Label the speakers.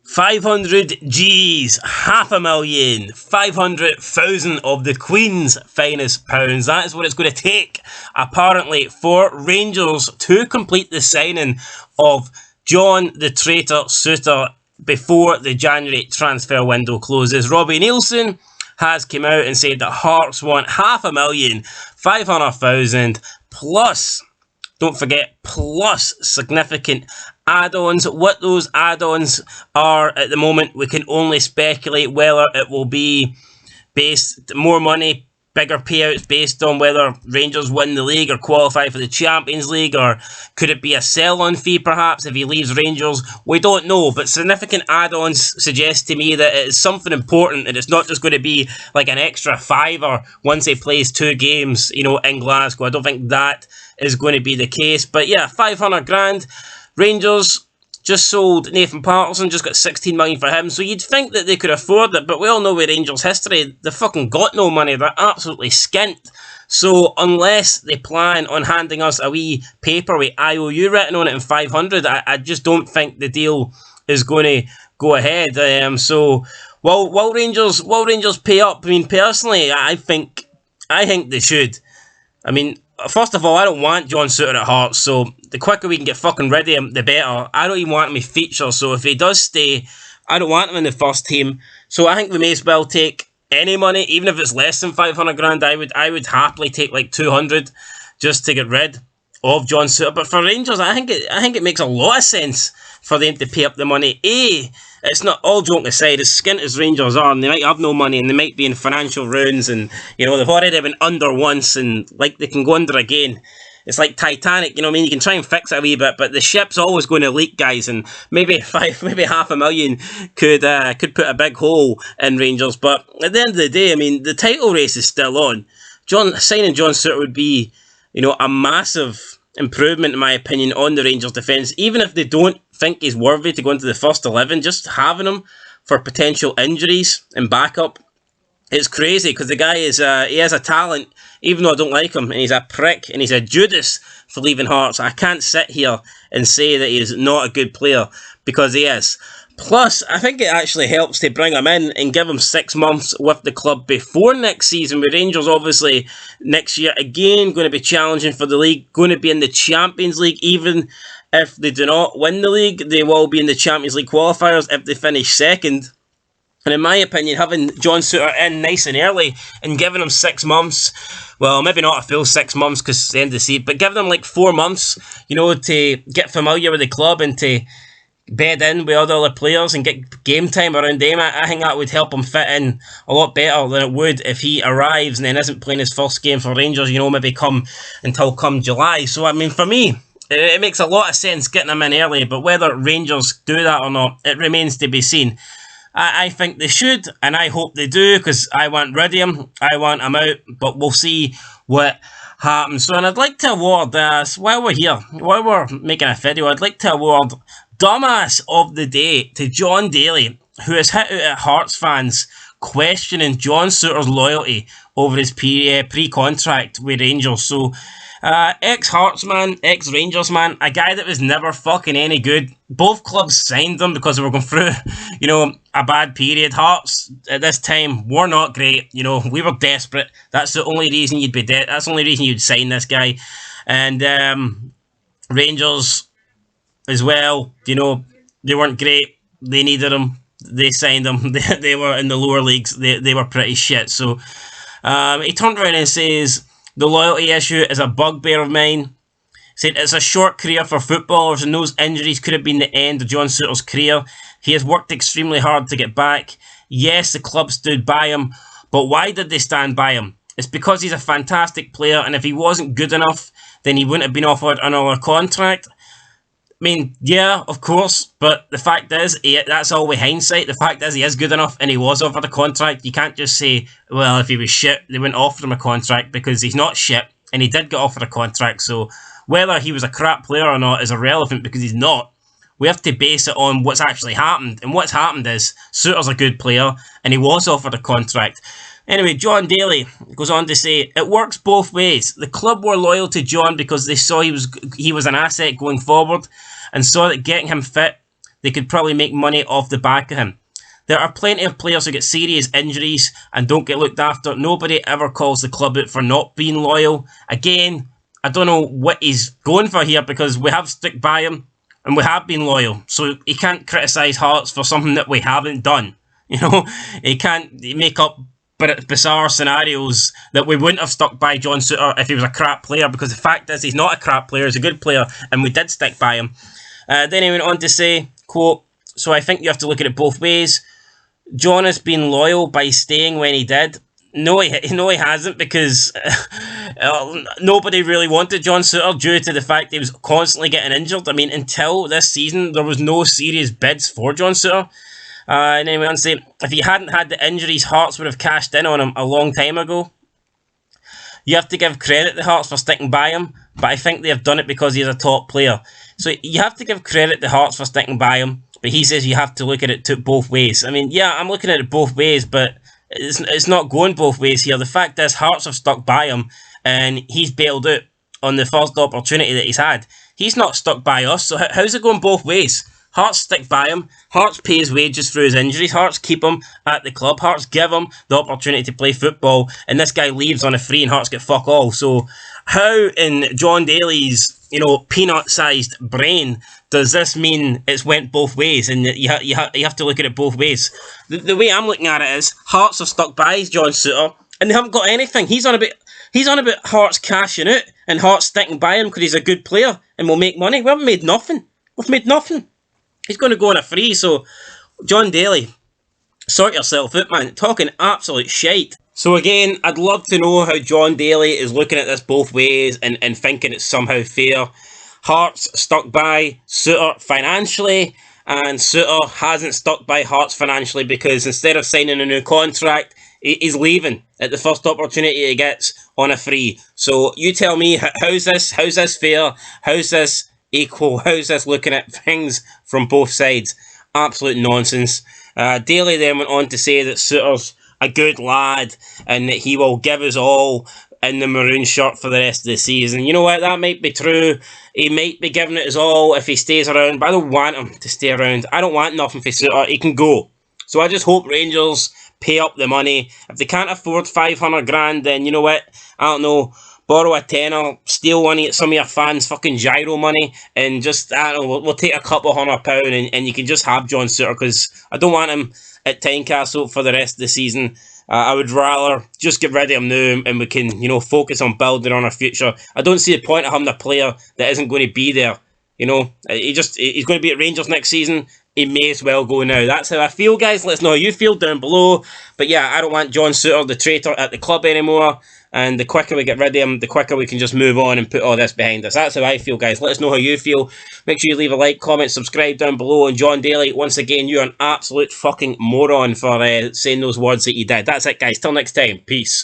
Speaker 1: 500 G's, £500,000, 500,000 of the Queen's finest pounds. That is what it's going to take, apparently, for Rangers to complete the signing of John the Traitor Souttar before the January transfer window closes. Robbie Neilson has come out and said that Hearts want £500,000, 500,000 plus, don't forget, plus significant add-ons. What those add-ons are at the moment, we can only speculate whether it will be based more money, bigger payouts based on whether Rangers win the league or qualify for the Champions League, or could it be a sell-on fee perhaps if he leaves Rangers? We don't know, but significant add-ons suggest to me that it is something important and it's not just going to be like an extra fiver once he plays 2 games, in Glasgow. I don't think that is going to be the case, but yeah, 500 grand. Rangers just sold Nathan Patterson, just got 16 million for him, so you'd think that they could afford it, but we all know with Rangers history, they fucking got no money, they're absolutely skint. So unless they plan on handing us a wee paper with IOU written on it and 500, I just don't think the deal is going to go ahead. So will Rangers pay up? I mean, personally, I think they should. I mean, first of all, I don't want John Souttar at Hearts, so the quicker we can get fucking rid of him, the better. I don't even want him to feature, so if he does stay, I don't want him in the first team. So I think we may as well take any money, even if it's less than 500 grand. I would happily take like 200 just to get rid of John Souttar. But for Rangers, I think it makes a lot of sense for them to pay up the money. It's not, all joking aside, as skint as Rangers are, and they might have no money and they might be in financial ruins, and they've already been under once and like they can go under again. It's like Titanic, you can try and fix it a wee bit, but the ship's always going to leak, guys, and maybe £500,000 could put a big hole in Rangers. But at the end of the day, the title race is still on. Signing John Souttar would be, a massive improvement, in my opinion, on the Rangers defence. Even if they don't think he's worthy to go into the first 11, just having him for potential injuries and backup, it's crazy, because the guy he has a talent, even though I don't like him, and he's a prick, and he's a Judas for leaving Hearts. I can't sit here and say that he is not a good player, because he is. Plus, I think it actually helps to bring him in and give him 6 months with the club before next season, with Rangers obviously next year again going to be challenging for the league, going to be in the Champions League. Even if they do not win the league, they will be in the Champions League qualifiers if they finish second. And in my opinion, having John Souttar in nice and early and giving him 6 months, well, maybe not a full 6 months because it's the end of the season, but giving him like 4 months, to get familiar with the club and to bed in with other players and get game time around them, I think that would help him fit in a lot better than it would if he arrives and then isn't playing his first game for Rangers, maybe come July. So, for me, it makes a lot of sense getting him in early, but whether Rangers do that or not, it remains to be seen. I think they should, and I hope they do, because I want rid of him, I want him out, but we'll see what happens. So, and I'd like to award, while we're here, while we're making a video, I'd like to award Dumbass of the Day to John Daly, who has hit out at Hearts fans questioning John Souttar's loyalty over his pre-contract with Rangers. So, ex-Hearts man, ex-Rangers man, a guy that was never fucking any good. Both clubs signed him because they were going through, a bad period. Hearts, at this time, were not great. We were desperate. That's the only reason you'd be that's the only reason you'd sign this guy. And Rangers, as well, they weren't great. They needed him. They signed him. They were in the lower leagues. They were pretty shit. So, he turned around and says, the loyalty issue is a bugbear of mine. Said it's a short career for footballers and those injuries could have been the end of John Souttar's career. He has worked extremely hard to get back. Yes, the club stood by him, but why did they stand by him? It's because he's a fantastic player, and if he wasn't good enough, then he wouldn't have been offered another contract. Yeah, of course, but the fact is, that's all with hindsight. The fact is, he is good enough and he was offered a contract. You can't just say, well, if he was shit, they wouldn't offer him a contract, because he's not shit and he did get offered a contract. So whether he was a crap player or not is irrelevant, because he's not. We have to base it on what's actually happened. And what's happened is Souttar's a good player and he was offered a contract. Anyway, John Daly goes on to say, it works both ways. The club were loyal to John because they saw he was an asset going forward and saw that getting him fit they could probably make money off the back of him. There are plenty of players who get serious injuries and don't get looked after. Nobody ever calls the club out for not being loyal. Again, I don't know what he's going for here, because we have stuck by him and we have been loyal. So he can't criticise Hearts for something that we haven't done. You know, he can't make up bizarre scenarios that we wouldn't have stuck by John Souttar if he was a crap player, because the fact is he's not a crap player, he's a good player, and we did stick by him. Then he went on to say, quote, "So I think you have to look at it both ways. John has been loyal by staying when he did." No, he hasn't, because nobody really wanted John Souttar due to the fact he was constantly getting injured. I mean, until this season, there was no serious bids for John Souttar. And then he went on to say, if he hadn't had the injuries, Hearts would have cashed in on him a long time ago. You have to give credit to Hearts for sticking by him, but I think they have done it because he's a top player. So you have to give credit to Hearts for sticking by him, but he says you have to look at it both ways. I mean, yeah, I'm looking at it both ways, but it's not going both ways here. The fact is, Hearts have stuck by him, and he's bailed out on the first opportunity that he's had. He's not stuck by us, so how's it going both ways? Hearts stick by him, Hearts pay his wages through his injuries, Hearts keep him at the club, Hearts give him the opportunity to play football, and this guy leaves on a free and Hearts get fuck all. So how in John Daly's, peanut-sized brain does this mean it's went both ways? And you have to look at it both ways. The way I'm looking at it is, Hearts have stuck by John Souttar, and they haven't got anything. He's on about Hearts cashing out, and Hearts sticking by him because he's a good player, and we'll make money. We haven't made nothing. We've made nothing. He's going to go on a free, so John Daly, sort yourself out, man. Talking absolute shite. So again, I'd love to know how John Daly is looking at this both ways and thinking it's somehow fair. Hearts stuck by Souttar financially, and Souttar hasn't stuck by Hearts financially, because instead of signing a new contract, he's leaving at the first opportunity he gets on a free. So you tell me, how's this fair? How's this equal? How's this looking at things from both sides? Absolute nonsense. Daly then went on to say that Souttar's a good lad and that he will give us all in the maroon shirt for the rest of the season. You know what? That might be true. He might be giving it his all if he stays around, but I don't want him to stay around. I don't want nothing for Souttar. He can go. So I just hope Rangers pay up the money. If they can't afford 500 grand, then you know what? I don't know. Borrow a tenner, steal some of your fans' fucking gyro money, and just, I don't know, we'll take a couple £100 and you can just have John Souttar, because I don't want him at Tynecastle for the rest of the season. I would rather just get rid of him now and we can, focus on building on our future. I don't see the point of having a player that isn't going to be there. He's going to be at Rangers next season. He may as well go now. That's how I feel, guys. Let us know how you feel down below. But yeah, I don't want John Souttar, the traitor, at the club anymore. And the quicker we get rid of him, the quicker we can just move on and put all this behind us. That's how I feel, guys. Let us know how you feel. Make sure you leave a like, comment, subscribe down below. And John Daly, once again, you're an absolute fucking moron for saying those words that you did. That's it, guys. Till next time. Peace.